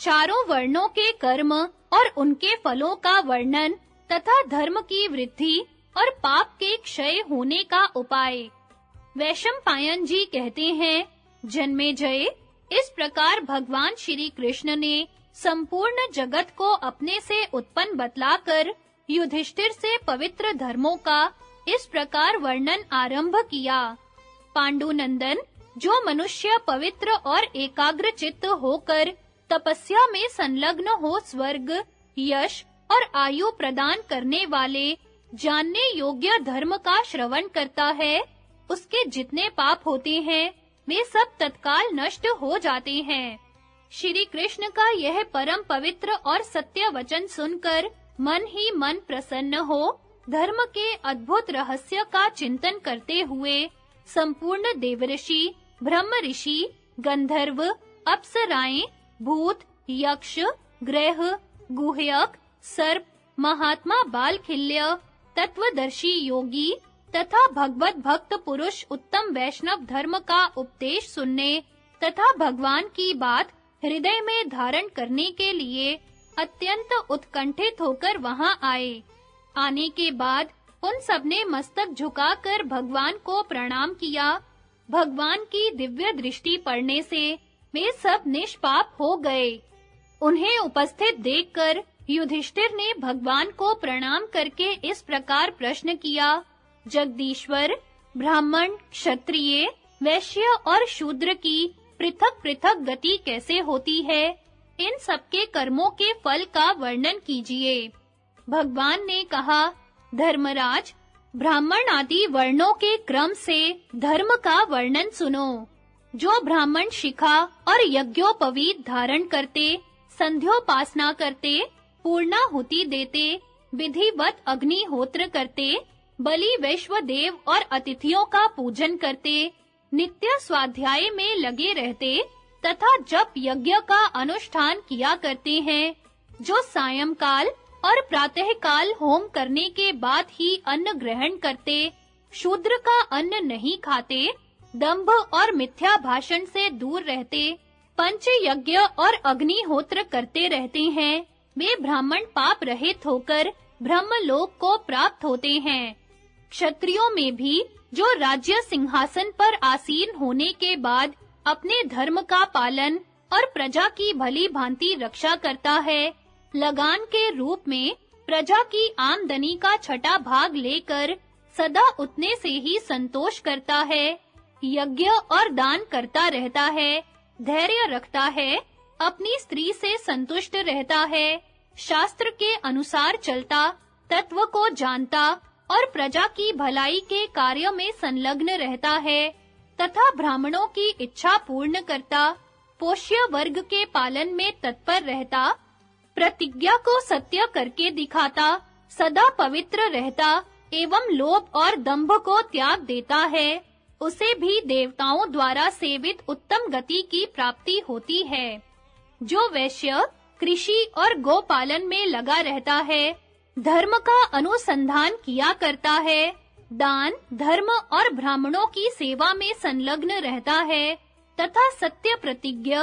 चारों वर्णों के कर्म और उनके फलों का वर्णन तथा धर्म की वृद्धि और पाप के क्षय होने का उपाय। वैशंपायन जी कहते हैं, जन्मेजय, इस प्रकार भगवान श्री कृष्ण ने संपूर्ण जगत को अपने से उत्पन्न बतलाकर युधिष्ठिर से पवित्र धर्मों का इस प्रकार वर्णन आरंभ किया। पांडुनंदन, जो मनुष्य पवित्र और एकाग्र चित्त होकर तपस्या में संलग्न हो स्वर्ग, यश और आयु प्रदान करने वाले जानने योग्य धर्म का श्रवण करता है, उसके जितने पाप होते हैं वे सब तत्काल नष्ट हो जाते हैं। श्री कृष्ण का यह परम पवित्र और सत्य वचन सुनकर मन ही मन प्रसन्न हो धर्म के अद्भुत रहस्य का चिंतन करते हुए संपूर्ण देवऋषि, ब्रह्म ऋषि, गंधर्व, अप्सराएं, भूत, यक्ष, ग्रह, गुह्यक, सर्प, महात्मा बालखिल्य, तत्वदर्शी योगी तथा भगवत भक्त पुरुष उत्तम वैष्णव धर्म का उपदेश सुनने तथा भगवान की बात हृदय में धारण करने के लिए अत्यंत उत्कंठित होकर वहां आए। आने के बाद उन सबने मस्तक झुकाकर भगवान को प्रणाम किया। भगवान की दिव्य दृष्टि पड़ने से वे सब निष्पाप हो गए। उन्हें उपस्थित देखकर युधिष्ठिर ने भगवान को प्रणाम करके इस प्रकार प्रश्न किया, जगदीश्वर, ब्राह्मण, क्षत्रिय, वैश्य और शूद्र की पृथक-पृथक गति कैसे होती है? इन सबके कर्मों के फल का वर्णन कीजिए। भगवान ने कहा, धर्मराज, ब्राह्मण आदि वर्णों के क्रम से धर्म का वर्णन सुनो। जो ब्राह्मण शिखा और यज्ञोपवीत धारण करते, संध्योपासना करते, पूर्णाहुति देते, विधिवत अग्निहोत्र करते, बलि वैश्वदेव और अतिथियों का पूजन करते, नित्य स्वाध्याय में लगे रहते तथा जप यज्ञ का अनुष्ठान किया करते हैं, जो सायंकाल और प्रातःकाल होम करने के बाद ही अन्न ग्रहण करते, शूद्र का अन्न नहीं खाते, दंभ और मिथ्या भाषण से दूर रहते, पंच यज्ञ और अग्निहोत्र करते रहते हैं, वे ब्राह्मण पाप रहित होकर ब्रह्मलोक को प्राप्त होते हैं। क्षत्रियों में भी जो राज्य सिंहासन पर आसीन होने के बाद अपने धर्म का पालन और प्रजा की भली भांति रक्षा करता है, लगान के रूप में प्रजा की आमदनी का छठा भाग लेकर सदा उतने से ही संतोष करता है, यज्ञ और दान करता रहता है, धैर्य रखता है, अपनी स्त्री से संतुष्ट रहता है, शास्त्र के अनुसार चलता, तत्व को जानता और प्रजा की भलाई के कार्य में संलग्न रहता है तथा ब्राह्मणों की इच्छा पूर्ण करता, पोष्य वर्ग के पालन में तत्पर रहता, प्रतिज्ञा को सत्य करके दिखाता, सदा पवित्र रहता एवं लोभ और दंभ को त्याग देता है, उसे भी देवताओं द्वारा सेवित उत्तम गति की प्राप्ति होती है। जो वैश्य कृषि और गोपालन में लगा रहता है, धर्म का अनुसंधान किया करता है, दान, धर्म और ब्राह्मणों की सेवा में संलग्न रहता है तथा सत्य प्रतिज्ञ,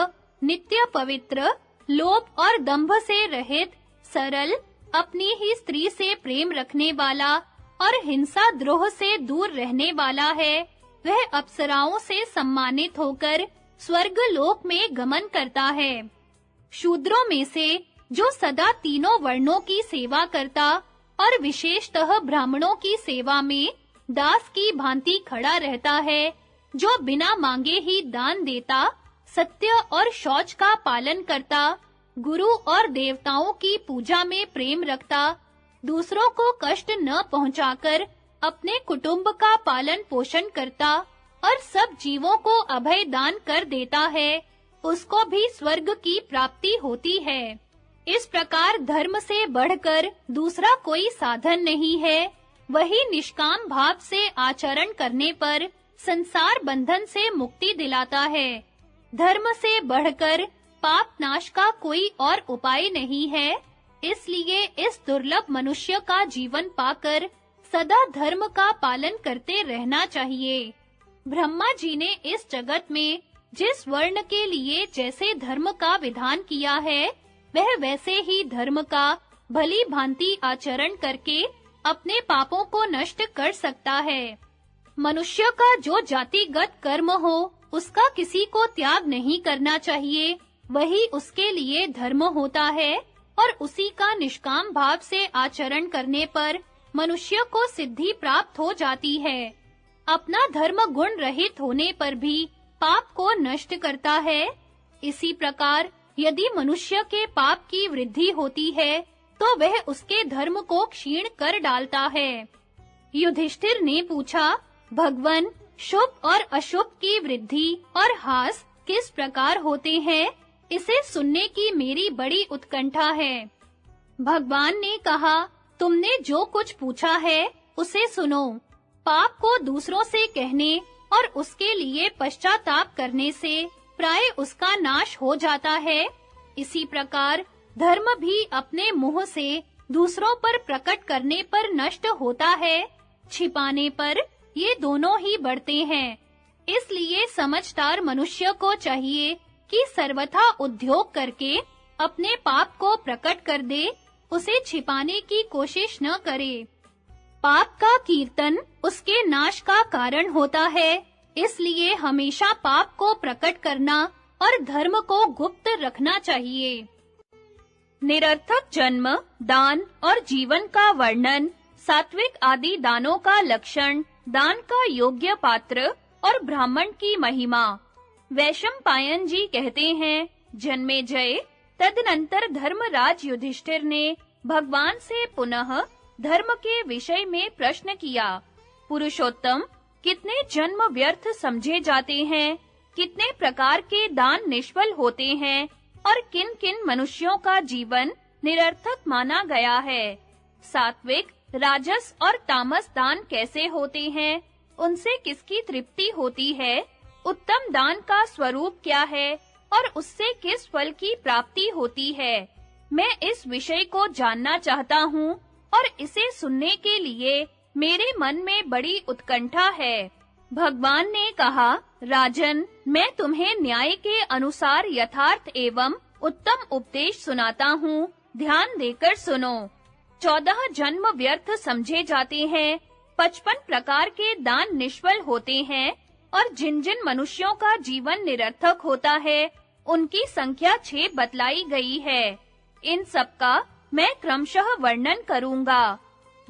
नित्य पवित्र, लोभ और दंभ से रहित, सरल, अपनी ही स्त्री से प्रेम रखने वाला और हिंसा द्रोह से दूर रहने वाला है, वह अप्सराओं से सम्मानित होकर स्वर्ग लोक में गमन करता है। शूद्रों में से जो सदा तीनों वर्णों की सेवा करता और विशेषतः ब्राह्मणों की सेवा में दास की भांति खड़ा रहता है, जो बिना मांगे ही दान देता, सत्य और शौच का पालन करता, गुरु और देवताओं की पूजा में प्रेम रखता, दूसरों को कष्ट न पहुंचाकर अपने कुटुंब का पालन पोषण करता और सब जीवों को अभय दान कर देता है, उसको भी स्वर्ग की प्राप्ति होती है। इस प्रकार धर्म से बढ़कर दूसरा कोई साधन नहीं है, वही निष्काम भाव से आचरण करने पर संसार बंधन से मुक्ति दिलाता है। धर्म से बढ़कर पाप नाश का कोई और उपाय नहीं है, इसलिए इस दुर्लभ मनुष्य का जीवन पाकर सदा धर्म का पालन करते रहना चाहिए। ब्रह्मा जी ने इस जगत में जिस वर्ण के लिए जैसे धर्म का विधान किया है, वह वैसे ही धर्म का भली भांति आचरण करके अपने पापों को नष्ट कर सकता है। मनुष्य का जो जातिगत कर्म हो, उसका किसी को त्याग नहीं करना चाहिए, वही उसके लिए धर्म होता है, और उसी का निष्काम भाव से आचरण करने पर मनुष्य को सिद्धि प्राप्त हो जाती है। अपना धर्म गुण रहित होने पर भी पाप को नष्ट करता है। इसी प्रकार यदि मनुष्य के पाप की वृद्धि होती है, तो वह उसके धर्म को क्षीण कर डालता है। युधिष्ठिर ने पूछा, भगवन, शुभ और अशुभ की वृद्धि और ह्रास किस प्रकार होते हैं? इसे सुनने की मेरी बड़ी उत्कंठा है। भगवान ने कहा, तुमने जो कुछ पूछा है, उसे सुनो। पाप को दूसरों से कहने और उसके लिए पश्चाताप करने से प्राय उसका नाश हो जाता है। इसी प्रकार धर्म भी अपने मुंह से दूसरों पर प्रकट करने पर नष्ट होता है, छिपाने पर ये दोनों ही बढ़ते हैं। इसलिए समझदार मनुष्य को चाहिए कि सर्वथा उद्योग करके अपने पाप को प्रकट कर दे, उसे छिपाने की कोशिश न करे। पाप का कीर्तन उसके नाश का कारण होता है, इसलिए हमेशा पाप को प्रकट करना और धर्म को गुप्त रखना चाहिए। निरर्थक जन्म, दान और जीवन का वर्णन, सात्विक आदि दानों का लक्षण, दान का योग्य पात्र और ब्राह्मण की महिमा। वैशंपायन जी कहते हैं, जन्मेजय, तदनंतर धर्मराज युधिष्ठिर ने भगवान से पुनः धर्म के विषय में प्रश्न किया। पुरुषोत्तम, कितने जन्म व्यर्थ समझे जाते हैं, कितने प्रकार के दान निष्फल होते हैं और किन-किन मनुष्यों का जीवन निरर्थक माना गया है। सात्विक, राजस और तामस दान कैसे होते हैं, उनसे किसकी तृप्ति होती है, उत्तम दान का स्वरूप क्या है और उससे किस फल की प्राप्ति होती है, मैं इस विषय को जानना चाहता हूँ और इसे सुनने के लिए मेरे मन में बड़ी उत्कंठा है। भगवान ने कहा, राजन, मैं तुम्हें न्याय के अनुसार यथार्थ एवं उत्तम उपदेश सुनाता हूँ, ध्यान देकर सुनो। 14 जन्म व्यर्थ समझे जाते हैं, 55 प्रकार के दान निष्फल होते हैं और जिन-जिन मनुष्यों का जीवन निरर्थक होता है, उनकी संख्या 6 बतलाई गई है। इन सब का मैं क्रमशः वर्णन करूंगा।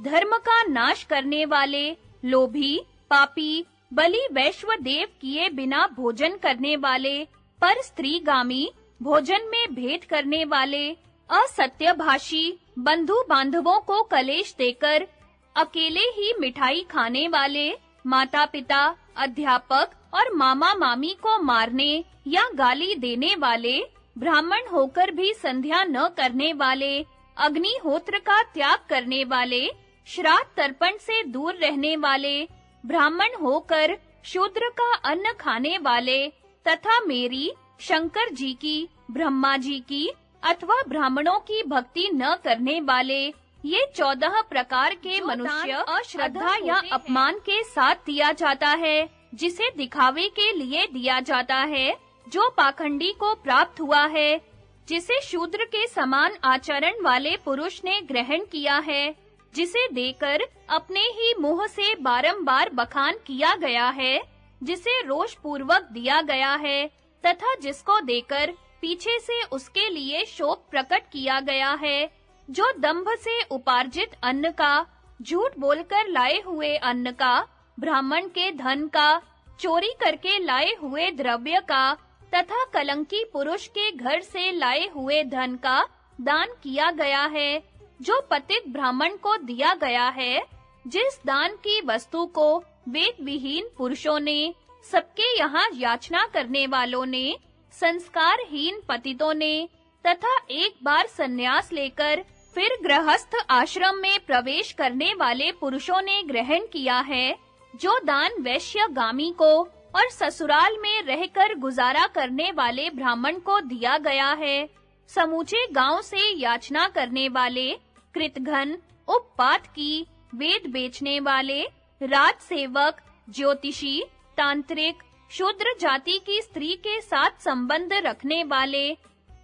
धर्म का नाश करने वाले, लोभी, पापी, बलि वैश्व देव किए बिना भोजन करने वाले, पर स्त्रीगामी, भोजन में भेद करने वाले, असत्यभाषी, बंधु बांधवों को कलेश देकर अकेले ही मिठाई खाने वाले, माता-पिता, अध्यापक और मामा-मामी को मारने या गाली देने वाले, ब्राह्मण होकर भी संध्या न करने वाले, अग्निहोत्र का त्याग करने वाले, श्राद्ध तर्पण से दूर रहने वाले, ब्राह्मण होकर शूद्र का अन्न खाने वाले तथा मेरी, शंकर जी की, ब्रह्मा जी की अथवा ब्राह्मणों की भक्ति न करने वाले, ये 14 प्रकार के मनुष्य अश्रद्धा या अपमान के साथ दिया जाता है, जिसे दिखावे के लिए दिया जाता है, जो पाखंडी को प्राप्त हुआ है, जिसे शूद्र के समान आचरण वाले पुरुष ने ग्रहण किया है, जिसे देकर अपने ही मुंह से बारंबार बखान किया गया है, जिसे रोष पूर्वक दिया गया है तथा जिसको देकर पीछे से उसके लिए शोक प्रकट किया गया है, जो दंभ से उपार्जित अन्न का, झूठ बोलकर लाए हुए अन्न का, ब्राह्मण के धन का, चोरी करके लाए हुए द्रव्य का तथा कलंकी पुरुष के घर से लाए हुए धन का दान किया गया है, जो पतित ब्राह्मण को दिया गया है, जिस दान की वस्तु को वेद विहीन पुरुषों ने, सबके यहाँ याचना करने वालों ने, संस्कारहीन पतितों ने तथा एक बार संन्यास लेकर फिर गृहस्थ आश्रम में प्रवेश करने वाले पुरुषों ने ग्रहण किया है, जो दान वैश्यगामी को और ससुराल में रहकर गुजारा करने वाले ब्राह्मण को दिया गया है, समूचे गांव से याचना करने वाले, कृतघ्न, उपपात की, वेद बेचने वाले, राजसेवक, ज्योतिषी, तांत्रिक, शूद्र जाति की स्त्री के साथ संबंध रखने वाले,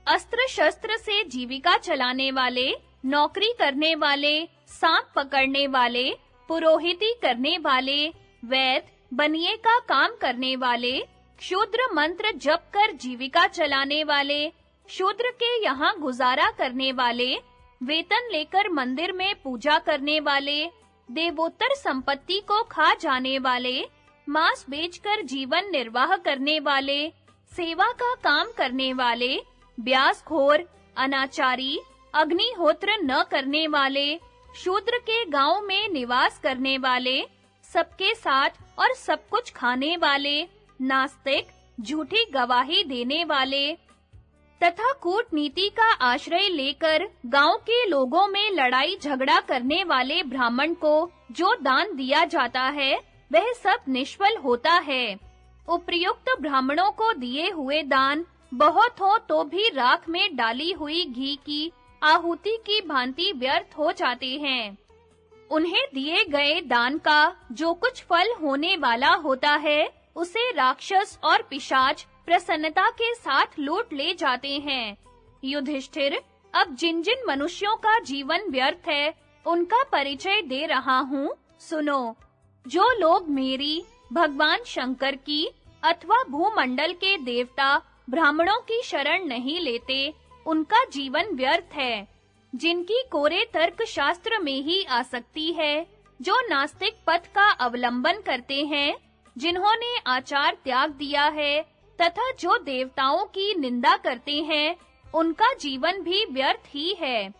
अस्त्र शस्त्र से जीविका चलाने वाले, नौकरी करने वाले, सांप पकड़ने वाले, पुरोहिती करने वाले, वैद, बनिए का काम करने वाले, शूद्र मंत्र जप कर जीविका चलाने वाले, शूद्र के यहाँ गुजारा करने वाले, वेतन लेकर मंदिर में पूजा करने वाले, देवोत्तर संपत्ति को खा जाने वाले, मांस बेचकर जीवन निर्वाह करने वाले, सेवा का काम करने वाले, ब्यासखोर, अनाचारी, अग्निहोत्र न करने वाले, शूद्र के गांव में निवास करने वाले, सबके साथ और सब कुछ खाने वाले, नास्तिक, झूठी गवाही देने वाले तथा कूटनीति का आश्रय लेकर गांव के लोगों में लड़ाई झगड़ा करने वाले ब्राह्मण को जो दान दिया जाता है, वह सब निष्फल होता है। उपर्युक्त ब्राह्मणों को दिए हुए दान बहुत हो तो भी राख में डाली हुई घी की आहुति की भांति व्यर्थ हो जाते हैं। उन्हें दिए गए दान का जो कुछ फल होने वाला होता है, उसे राक्षस और पिशाच प्रसन्नता के साथ लूट ले जाते हैं। युधिष्ठिर, अब जिन-जिन मनुष्यों का जीवन व्यर्थ है, उनका परिचय दे रहा हूँ, सुनो। जो लोग मेरी, भगवान शंकर की अथवा भूमंडल के देवता ब्राह्मणों की शरण नहीं लेते, उनका जीवन व्यर्थ है। जिनकी कोरे तर्क शास्त्र में ही आसक्ति है, जो नास्तिक पथ का अवलंबन करते हैं, जिन्होंने आचार त्याग दिया है तथा जो देवताओं की निंदा करते हैं, उनका जीवन भी व्यर्थ ही है।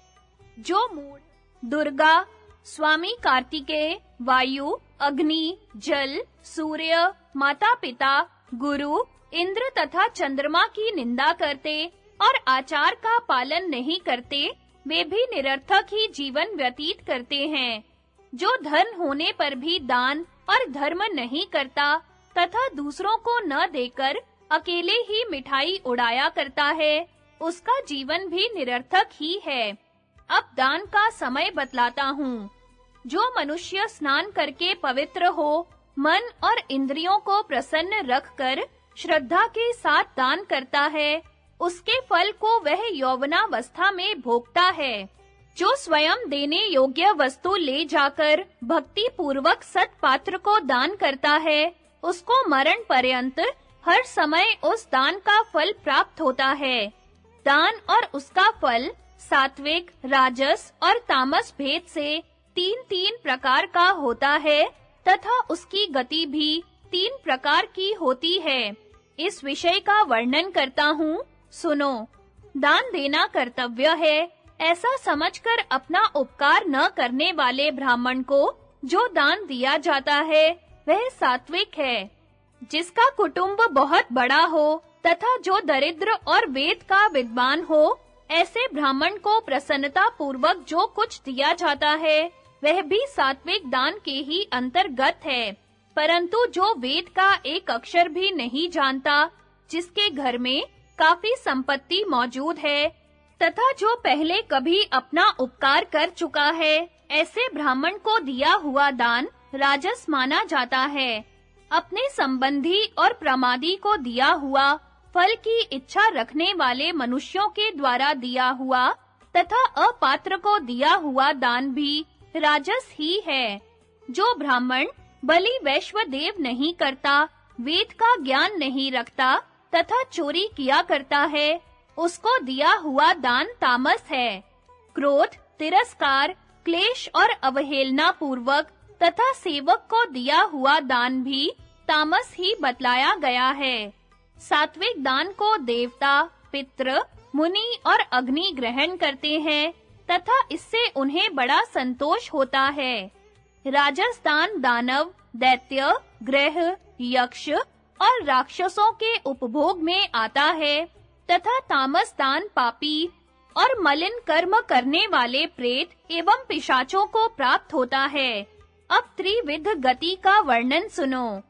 जो मूढ़, दुर्गा, स्वामी कार्तिकेय, वायु, अग्नि, जल, सूर्य, माता-पिता, गुरु, इंद्र तथा चंद्रमा की निंदा करते और आचार का पालन नहीं करते, वे भी निरर्थक ही जीवन व्यतीत करते हैं। जो धन होने पर भी दान और धर्म नहीं करता तथा दूसरों को न देकर अकेले ही मिठाई उड़ाया करता है, उसका जीवन भी निरर्थक ही है। अब दान का समय बतलाता हूँ। जो मनुष्य स्नान करके पवित्र हो, मन और इंद्रियों को प्रसन्न रखकर श्रद्धा के साथ दान करता है, उसके फल को वह यौवनावस्था में भोगता है। जो स्वयं देने योग्य वस्तु ले जाकर भक्ति पूर्वक सत्पात्र को दान करता है, उसको मरण पर्यंत हर समय उस दान का फल प्राप्त होता है। दान और उसका फल सात्विक, राजस और तामस भेद से तीन-तीन प्रकार का होता है तथा उसकी गति भी 3 प्रकार की होती है। इस विषय का वर्णन करता हूँ, सुनो। दान देना कर्तव्य है, ऐसा समझकर अपना उपकार न करने वाले ब्राह्मण को जो दान दिया जाता है, वह सात्विक है। जिसका कुटुंब बहुत बड़ा हो तथा जो दरिद्र और वेद का विद्वान हो, ऐसे ब्राह्मण को प्रसन्नता पूर्वक जो कुछ दिया जाता है, वह भी सात्विक दान के ही अंतर्गत है। परंतु जो वेद का एक अक्षर भी नहीं जानता, जिसके घर में काफी संपत्ति मौजूद है तथा जो पहले कभी अपना उपकार कर चुका है, ऐसे ब्राह्मण को दिया हुआ दान राजस माना जाता है। अपने संबंधी और प्रमादी को दिया हुआ, फल की इच्छा रखने वाले मनुष्यों के द्वारा दिया हुआ तथा अपात्र को दिया हुआ दान भी राजस ही है। जो ब्राह्मण बलि वैश्वदेव नहीं करता, वेद का ज्ञान नहीं रखता तथा चोरी किया करता है, उसको दिया हुआ दान तामस है। क्रोध, तिरस्कार, क्लेश और अवहेलना पूर्वक तथा सेवक को दिया हुआ दान भी तामस ही बतलाया गया है। सात्विक दान को देवता, पितृ, मुनि और अग्नि ग्रहण करते हैं तथा इससे उन्हें बड़ा संतोष होता है। राजस दान दानव, दैत्य, ग्रह, यक्ष और राक्षसों के उपभोग में आता है तथा तामस दान पापी और मलिन कर्म करने वाले प्रेत एवं पिशाचों को प्राप्त होता है। अब त्रिविध गति का वर्णन सुनो।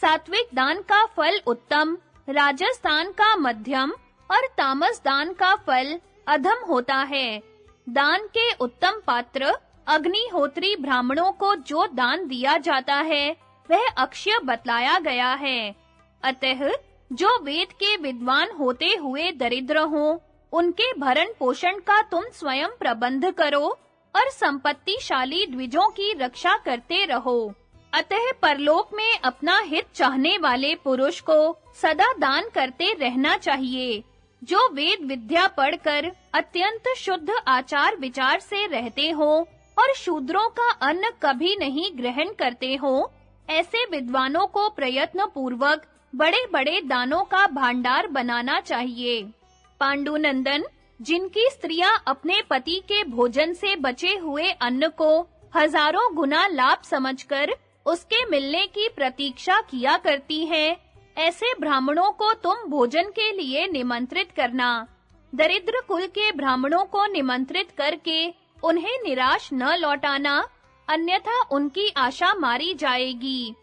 सात्विक दान का फल उत्तम, राजस दान का मध्यम और तामस दान का फल अधम होता है। दान के उत्तम पात्र अग्निहोत्री ब्राह्मणों को जो दान दिया जाता है, वह अक्षय बतलाया गया है। अतः जो वेद के विद्वान होते हुए दरिद्र हों, उनके भरण पोषण का तुम स्वयं प्रबंध करो और संपत्तिशाली द्विजों की रक्षा करते रहो। अतः परलोक में अपना हित चाहने वाले पुरुष को सदा दान करते रहना चाहिए। जो वेद विद्या पढ़कर अत्यंत शुद्ध आचार विचार से रहते हो और शूद्रों का अन्न कभी नहीं ग्रहण करते हो, ऐसे विद्वानों को प्रयत्न पूर्वक बड़े-बड़े दानों का भंडार बनाना चाहिए। पांडुनंदन, जिनकी स्त्रियां अपने पति के भोजन से बचे हुए अन्न को हजारों गुना लाभ समझकर उसके मिलने की प्रतीक्षा किया करती हैं, ऐसे ब्राह्मणों को तुम भोजन के लिए निमंत्रित करना। दरिद्र कुल के ब्राह्मणों को निमंत्रित करके उन्हें निराश न लौटाना, अन्यथा उनकी आशा मारी जाएगी।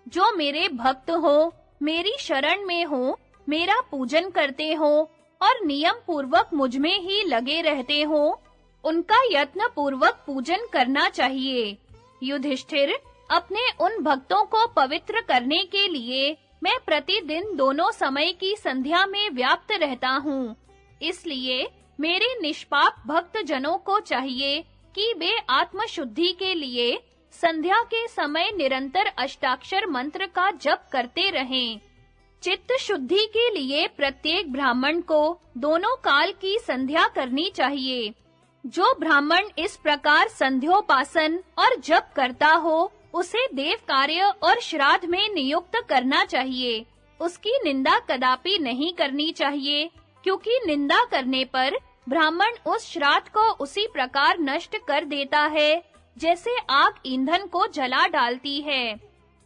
जो मेरे भक्त हो, मेरी शरण में हो, मेरा पूजन करते हो और नियम पूर्वक मुझ में ही लगे रहते हो, उनका यत्न पूर्वक पूजन करना चाहिए। युधिष्ठिर, अपने उन भक्तों को पवित्र करने के लिए मैं प्रतिदिन दोनों समय की संध्या में व्याप्त रहता हूँ। इसलिए मेरे निष्पाप भक्त जनों को चाहिए कि वे आत्मशुद्धि के लिए संध्या के समय निरंतर अष्टाक्षर मंत्र का जप करते रहें। चित्त शुद्धि के लिए प्रत्येक ब्राह्मण को दोनों काल की संध्या करनी चाहिए। जो ब्राह्मण इस प्रकार संध्योपासन और जप करता हो, उसे देव कार्य और श्राद्ध में नियुक्त करना चाहिए। उसकी निंदा कदापि नहीं करनी चाहिए, क्योंकि निंदा करने पर ब्राह्मण उस श्राद्ध को उसी प्रकार नष्ट कर देता है जैसे आग ईंधन को जला डालती है।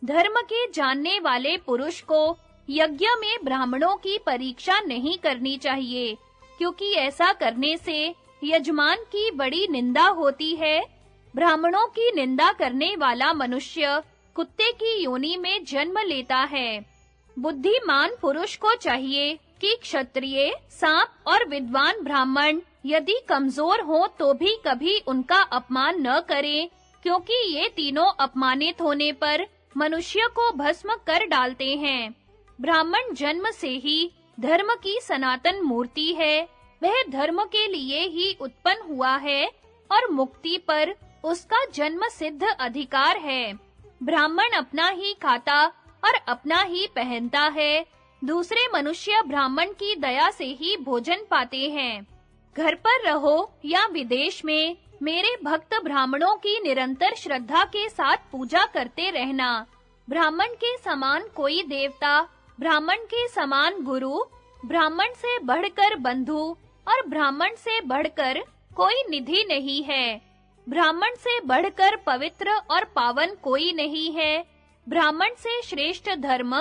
धर्म के जानने वाले पुरुष को यज्ञ में ब्राह्मणों की परीक्षा नहीं करनी चाहिए, क्योंकि ऐसा करने से यजमान की बड़ी निंदा होती है। ब्राह्मणों की निंदा करने वाला मनुष्य कुत्ते की योनि में जन्म लेता है। बुद्धिमान पुरुष को चाहिए कि क्षत्रिय, सांप और विद्वान ब्राह्मण यदि कमजोर हो तो भी कभी उनका अपमान न करें, क्योंकि ये तीनों अपमानित होने पर मनुष्य को भस्म कर डालते हैं। ब्राह्मण जन्म से ही धर्म की सनातन मूर्ति है। वह धर्म के लिए ही उत्पन्न हुआ है और मुक्ति पर उसका जन्म सिद्ध अधिकार है। ब्राह्मण अपना ही खाता और अपना ही पहनता है। दूसरे मनुष्य ब्राह्मण की दया से ही भोजन पाते हैं। घर पर रहो या विदेश में, मेरे भक्त ब्राह्मणों की निरंतर श्रद्धा के साथ पूजा करते रहना। ब्राह्मण के समान कोई देवता, ब्राह्मण के समान गुरु, ब्राह्मण से बढ़कर बंधु और ब्राह्मण से बढ़कर कोई निधि नहीं है। ब्राह्मण से बढ़कर पवित्र और पावन कोई नहीं है। ब्राह्मण से श्रेष्ठ धर्म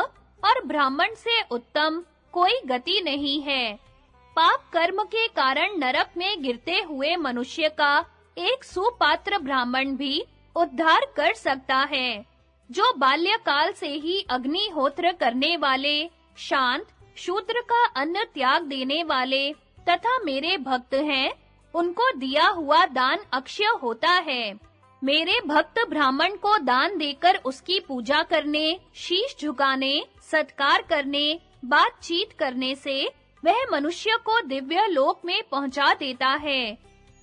और ब्राह्मण से उत्तम कोई गति नहीं है। पाप कर्म के कारण नरक में गिरते हुए मनुष्य का एक सुपात्र ब्राह्मण भी उद्धार कर सकता है। जो बाल्यकाल से ही अग्निहोत्र करने वाले, शांत, शूद्र का अन्न त्याग देने वाले तथा मेरे भक्त हैं, उनको दिया हुआ दान अक्षय होता है। मेरे भक्त ब्राह्मण को दान देकर उसकी पूजा करने, शीश झुकाने, सत्कार करने, बातचीत करने से वह मनुष्य को दिव्य लोक में पहुंचा देता है।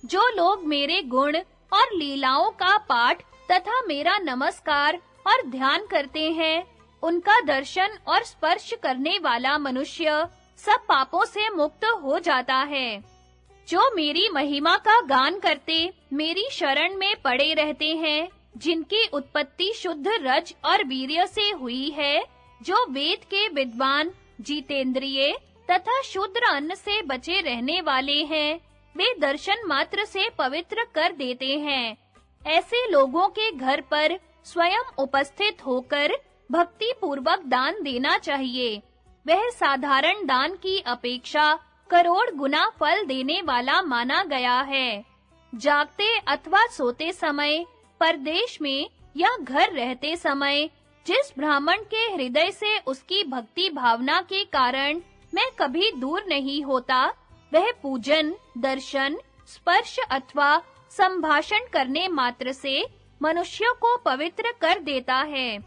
जो लोग मेरे गुण और लीलाओं का पाठ तथा मेरा नमस्कार और ध्यान करते हैं, उनका दर्शन और स्पर्श करने वाला मनुष्य सब पापों से मुक्त हो जाता है। जो मेरी महिमा का गान करते मेरी शरण में पड़े रहते हैं, जिनकी उत्पत्ति शुद्ध रज और वीर्य से हुई है, जो वेद के विद्वान, जितेंद्रिय तथा शूद्र अन्न से बचे रहने वाले हैं, वे दर्शन मात्र से पवित्र कर देते हैं। ऐसे लोगों के घर पर स्वयं उपस्थित होकर भक्ति पूर्वक दान देना चाहिए। वह साधारण दान की अपेक्षा करोड़ गुना फल देने वाला माना गया है। जागते अथवा सोते समय, परदेश में या घर रहते समय, जिस ब्राह्मण के हृदय से उसकी भक्ति भावना के कारण मैं कभी दूर नहीं होता, वह पूजन, दर्शन, स्पर्श अथवा संभाषण करने मात्र से मनुष्यों को पवित्र कर देता है।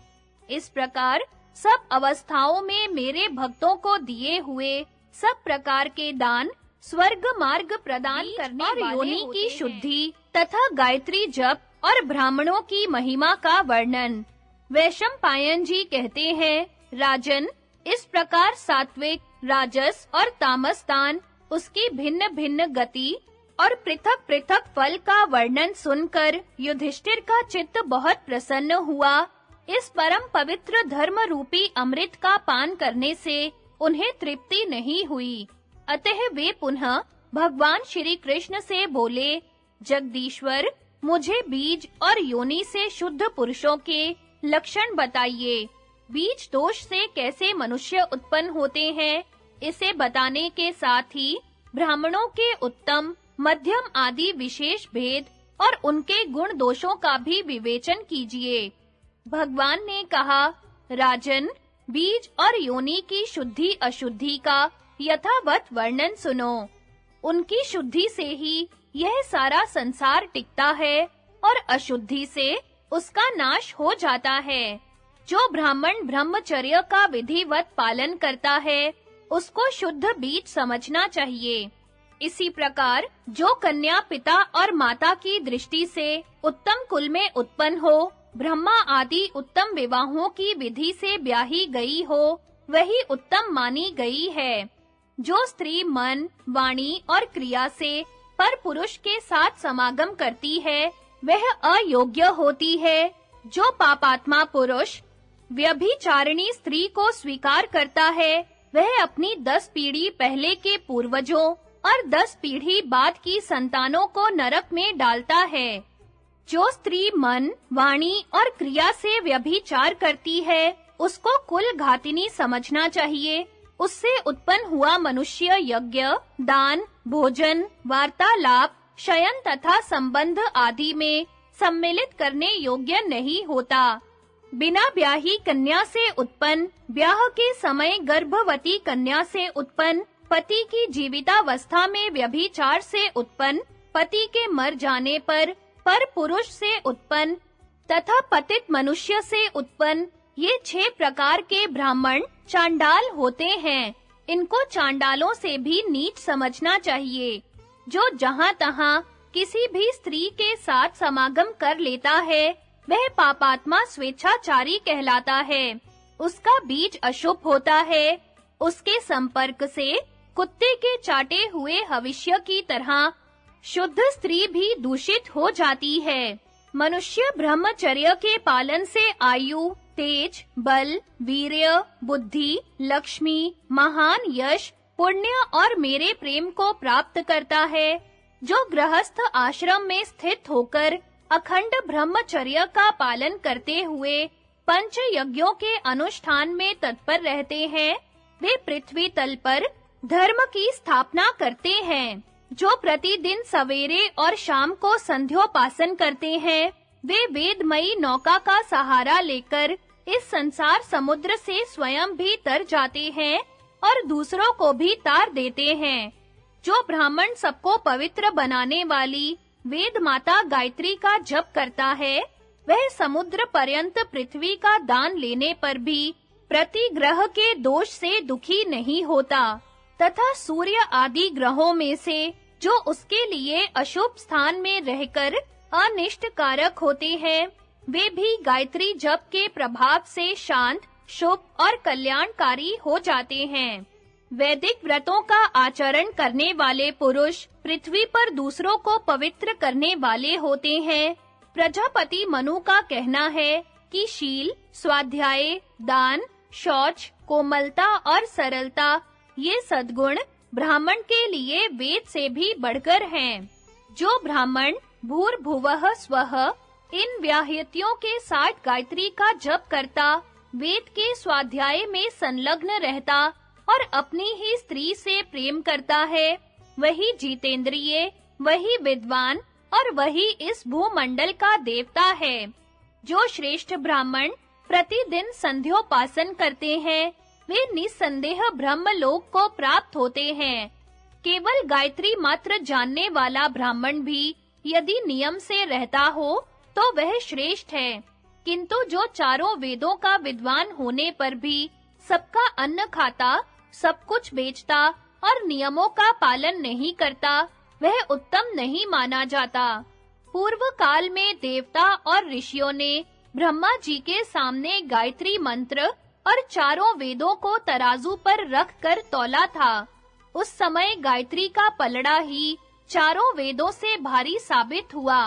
इस प्रकार सब अवस्थाओं में मेरे भक्तों को दिए हुए सब प्रकार के दान, स्वर्ग मार्ग प्रदान करने वाले योनि की शुद्धि तथा गायत्री जप और ब्राह्मणों की महिमा का वर्णन। वैशंपायन जी कहते हैं, राजन, इस प्रकार सात्विक, राजस और तामस दान, उसकी भिन्न-भिन्न गति और पृथक-पृथक फल का वर्णन सुनकर युधिष्ठिर का चित्त बहुत प्रसन्न हुआ। इस परम पवित्र धर्म रूपी अमृत का पान करने से उन्हें तृप्ति नहीं हुई। अतः वे पुनः भगवान श्री कृष्ण से बोले, जगदीश्वर, मुझे बीज और योनि से शुद्ध पुरुषों के लक्षण बताइए। बीज दोष से कैसे मनुष्य उत्पन्न होते हैं, इसे बताने के साथ ही ब्राह्मणों के उत्तम, मध्यम आदि विशेष भेद और उनके गुण दोषों का भी विवेचन कीजिए। भगवान ने कहा, राजन, बीज और योनि की शुद्धि अशुद्धि का यथावत वर्णन सुनो। उनकी शुद्धि से ही यह सारा संसार टिकता है और अशुद्धि से उसका नाश हो जाता है। जो ब्राह्मण ब्रह्मचर्य का विधिवत पालन करता है, उसको शुद्ध बीज समझना चाहिए। इसी प्रकार जो कन्या पिता और माता की दृष्टि से उत्तम कुल में उत्पन्न हो, ब्रह्मा आदि उत्तम विवाहों की विधि से ब्याही गई हो, वही उत्तम मानी गई है। जो स्त्री मन, वाणी और क्रिया से पर पुरुष के साथ समागम करती है, वह अयोग्य होती है। जो पापात्मा पुरुष व्यभिचारिणी स्त्री को स्वीकार करता है, वह अपनी 10 पीढ़ी पहले के पूर्वजों और 10 पीढ़ी बाद की संतानों को नरक में डालता है। जो स्त्री मन, वाणी और क्रिया से व्यभिचार करती है, उसको कुल घातिनी समझना चाहिए। उससे उत्पन्न हुआ मनुष्य यज्ञ, दान, भोजन, वार्तालाप, शयन तथा संबंध आदि में सम्मिलित करने योग्य नहीं होता। बिना ब्याही कन्या से उत्पन्न, ब्याह के समय गर्भवती कन्या से उत्पन्न, पति की जीवितावस्था में व्यभिचार से उत्पन्न, पति के मर जाने पर पुरुष से उत्पन्न तथा पतित मनुष्य से उत्पन्न, ये 6 प्रकार के ब्राह्मण चांडाल होते हैं। इनको चांडालों से भी नीच समझना चाहिए। जो जहां-तहां किसी भी स्त्री के साथ समागम कर लेता है, वह पापात्मा स्वेच्छाचारी कहलाता है। उसका बीज अशुभ होता है। उसके संपर्क से कुत्ते के चाटे हुए हविष्य की तरह शुद्ध स्त्री भी दूषित हो जाती है। मनुष्य ब्रह्मचर्य के पालन से आयु, तेज, बल, वीर्य, बुद्धि, लक्ष्मी, महान यश, पुण्य और मेरे प्रेम को प्राप्त करता है। जो गृहस्थ आश्रम में स्थित होकर अखंड ब्रह्मचर्य का पालन करते हुए पंच यज्ञों के अनुष्ठान में तत्पर रहते हैं, वे पृथ्वी तल पर धर्म की स्थापना करते हैं। जो प्रतिदिन सवेरे और शाम को संध्योपासन करते हैं, वे वेदमयी नौका का सहारा लेकर इस संसार समुद्र से स्वयं भी तर जाते हैं और दूसरों को भी तार देते हैं। जो ब्राह्मण सबको पवित्र बनाने वाली वेद माता गायत्री का जप करता है, वह समुद्र पर्यंत पृथ्वी का दान लेने पर भी प्रतिग्रह के दोष से दुखी नहीं होता तथा सूर्य आदि ग्रहों में से जो उसके लिए अशुभ स्थान में रहकर अनिष्ट कारक होते हैं, वे भी गायत्री जप के प्रभाव से शांत, शुभ और कल्याणकारी हो जाते हैं। वैदिक व्रतों का आचरण करने वाले पुरुष पृथ्वी पर दूसरों को पवित्र करने वाले होते हैं। प्रजापति मनु का कहना है कि शील, स्वाध्याय, दान, शौच, कोमलता और सरलता, ये सद्गुण ब्राह्मण के लिए वेद से भी बढ़कर हैं। जो ब्राह्मण भूर्भुवः स्वः इन व्याहृतियों के साथ गायत्री का जप करता, वेद के स्वाध्याय में संलग्न रहता और अपनी ही स्त्री से प्रेम करता है, वही जितेंद्रिय, वही विद्वान और वही इस भूमंडल का देवता है। जो श्रेष्ठ ब्राह्मण प्रतिदिन संध्योपासन करते हैं, वे निसंदेह ब्रह्मलोक को प्राप्त होते हैं। केवल गायत्री मात्र जानने वाला ब्राह्मण भी यदि नियम से रहता हो, तो वह श्रेष्ठ है। किंतु जो चारों वेदों का विद्वान होने पर भी सबका अन्न खाता, सब कुछ बेचता और नियमों का पालन नहीं करता, वह उत्तम नहीं माना जाता। पूर्व काल में देवता और ऋषियों ने ब्रह्मा जी के सामने गायत्री मंत्र और चारों वेदों को तराजू पर रख कर तौला था। उस समय गायत्री का पलड़ा ही चारों वेदों से भारी साबित हुआ।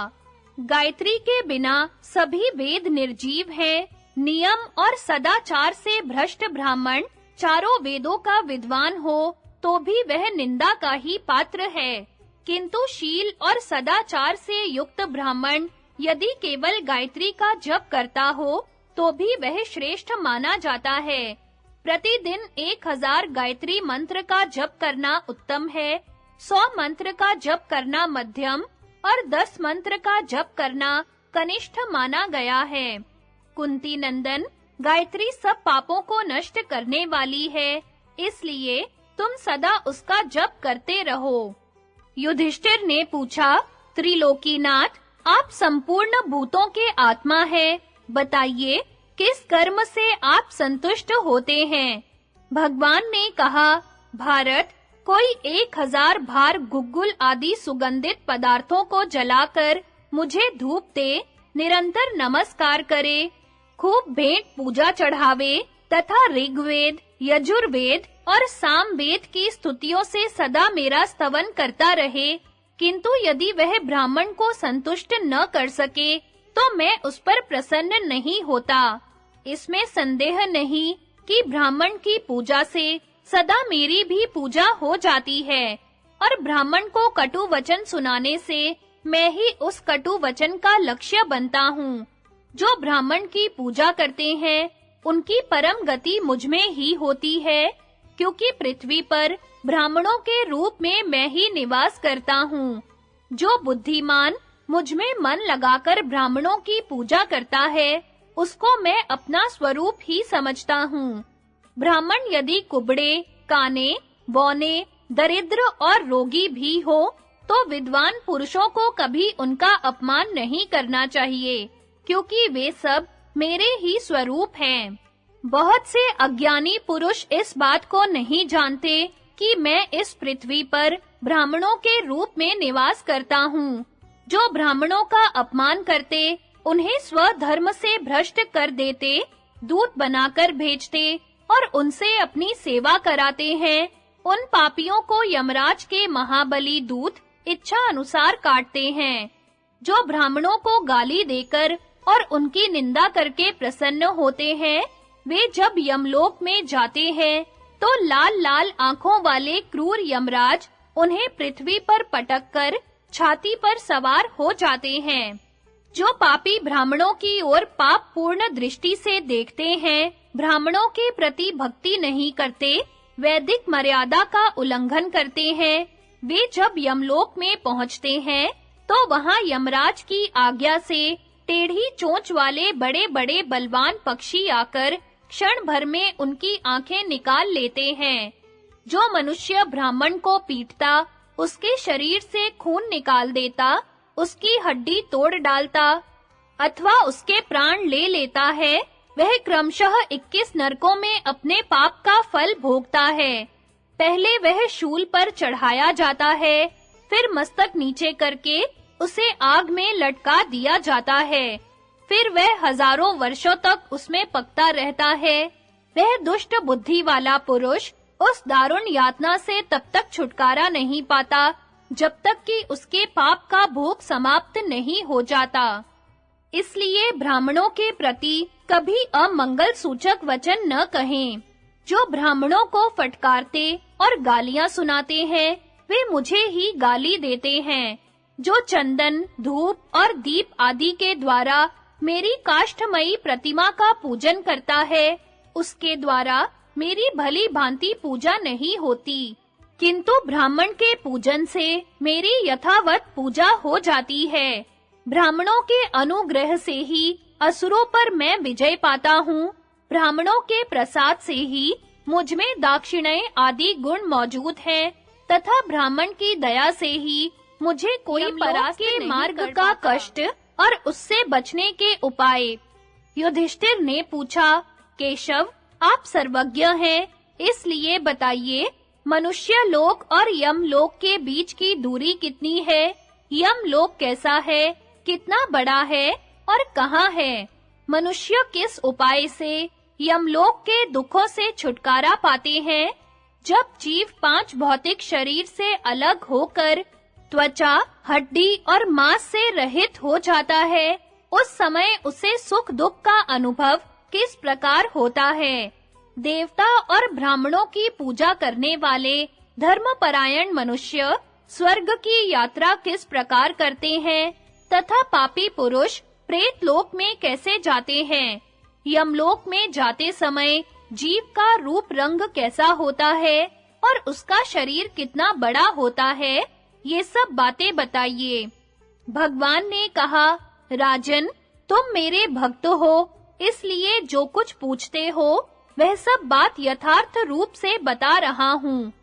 गायत्री के बिना सभी वेद निर्जीव हैं। नियम और सदाचार से भ्रष्ट ब्राह्मण चारों वेदों का विद्वान हो तो भी वह निंदा का ही पात्र है, किंतु शील और सदाचार से युक्त ब्राह्मण यदि केवल गायत्री का जप करता हो तो भी वह श्रेष्ठ माना जाता है। प्रतिदिन 1000 गायत्री मंत्र का जप करना उत्तम है, 100 मंत्र का जप करना मध्यम और 10 मंत्र का जप करना कनिष्ठ माना गया है। कुंती नंदन, गायत्री सब पापों को नष्ट करने वाली है, इसलिए तुम सदा उसका जप करते रहो। युधिष्ठिर ने पूछा, त्रिलोकीनाथ, आप संपूर्ण भूतों के आत्मा हैं, बताइए किस कर्म से आप संतुष्ट होते हैं? भगवान ने कहा, भारत, कोई 1000 भार गुग्गुल आदि सुगंधित पदार्थों को जलाकर मुझे धूप दे, निरंतर नमस्कार करे, खूब भेंट पूजा चढ़ावे तथा ऋग्वेद, यजुर्वेद और सामवेद की स्तुतियों से सदा मेरा स्तवन करता रहे, किंतु यदि वह ब्राह्मण को संतुष्ट न कर सके तो मैं उस पर प्रसन्न नहीं होता। इसमें संदेह नहीं कि ब्राह्मण की पूजा से सदा मेरी भी पूजा हो जाती है, और ब्राह्मण को कटु वचन सुनाने से मैं ही उस कटु वचन का लक्ष्य बनता हूँ। जो ब्राह्मण की पूजा करते हैं, उनकी परम गति मुझ में ही होती है, क्योंकि पृथ्वी पर ब्राह्मणों के रूप में मैं ही निवास करता हूँ। जो बुद्धिमान मुझ में मन लगाकर ब्राह्मणों की पूजा करता है, उसको मैं अपना स्वरूप ही समझता हूँ। ब्राह्मण यदि कुबड़े, काने, बौने, दरिद्र और रोगी भी हो, तो विद्वान पुरुषों को कभी उनका अपमान नहीं करना चाहिए, क्योंकि वे सब मेरे ही स्वरूप हैं। बहुत से अज्ञानी पुरुष इस बात को नहीं जानते कि मैं इस पृथ्वी पर ब्राह्मणों के रूप में निवास करता हूँ। जो ब्राह्मणों का अपमान करते, उन्हें स्वधर्म से भ्रष्ट कर देते, दूत बनाकर भेजते और उनसे अपनी सेवा कराते हैं, उन पापियों को यमराज के महाबली दूत इच्छा अनुसार काटते हैं। जो ब्राह्मणों को गाली देकर और उनकी निंदा करके प्रसन्न होते हैं, वे जब यमलोक में जाते हैं तो लाल-लाल आंखों वाले क्रूर यमराज उन्हें पृथ्वी पर पटककर छाती पर सवार हो जाते हैं। जो पापी ब्राह्मणों की ओर पाप पूर्ण दृष्टि से देखते हैं, ब्राह्मणों के प्रति भक्ति नहीं करते, वैदिक मर्यादा का उल्लंघन करते हैं, वे जब यमलोक में पहुंचते हैं तो वहां यमराज की आज्ञा से टेढ़ी चोंच वाले बड़े-बड़े बलवान पक्षी आकर क्षण भर में उनकी आंखें निकाल लेते हैं। जो मनुष्य ब्राह्मण को पीटता, उसके शरीर से खून निकाल देता, उसकी हड्डी तोड़ डालता अथवा उसके प्राण ले लेता है, वह क्रमशः 21 नरकों में अपने पाप का फल भोगता है। पहले वह शूल पर चढ़ाया जाता है, फिर मस्तक नीचे करके उसे आग में लटका दिया जाता है, फिर वह हजारों वर्षों तक उसमें पकता रहता है। वह दुष्ट बुद्धि वाला पुरुष उस दारुण यातना से तब तक छुटकारा नहीं पाता जब तक कि उसके पाप का भोग समाप्त नहीं हो जाता। इसलिए ब्राह्मणों के प्रति कभी अमंगल सूचक वचन न कहें। जो ब्राह्मणों को फटकारते और गालियां सुनाते हैं, वे मुझे ही गाली देते हैं। जो चंदन, धूप और दीप आदि के द्वारा मेरी काष्ठमयी प्रतिमा का पूजन करता है, उसके द्वारा मेरी भली भांति पूजा नहीं होती, किंतु ब्राह्मण के पूजन से मेरी यथावत पूजा हो जाती है। ब्राह्मणों के अनुग्रह से ही असुरों पर मैं विजय पाता हूँ। ब्राह्मणों के प्रसाद से ही मुझ में दाक्षिण्य आदि गुण मौजूद हैं, तथा ब्राह्मण की दया से ही मुझे कोई परास्त के मार्ग का कष्ट और उससे बचने के उपाय युधिष्ठिर ने पूछा, केशव, आप सर्वज्ञ हैं, इसलिए बताइए, मनुष्य लोक और यमलोक के बीच की दूरी कितनी है? यमलोक कैसा है? कितना बड़ा है और कहाँ है? मनुष्य किस उपाय से यमलोक के दुखों से छुटकारा पाते हैं? जब जीव 5 भौतिक शरीर से अलग होकर त्वचा, हड्डी और मांस से रहित हो जाता है, उस समय उसे सुख दुख का अनुभव किस प्रकार होता है? देवता और ब्राह्मणों की पूजा करने वाले धर्मपरायण मनुष्य स्वर्ग की यात्रा किस प्रकार करते हैं तथा पापी पुरुष प्रेत लोक में कैसे जाते हैं? यमलोक में जाते समय जीव का रूप रंग कैसा होता है और उसका शरीर कितना बड़ा होता है, ये सब बातें बताइए। भगवान ने कहा, राजन, तुम मेरे भक्त हो, इसलिए जो कुछ पूछते हो वह सब बात यथार्थ रूप से बता रहा हूँ।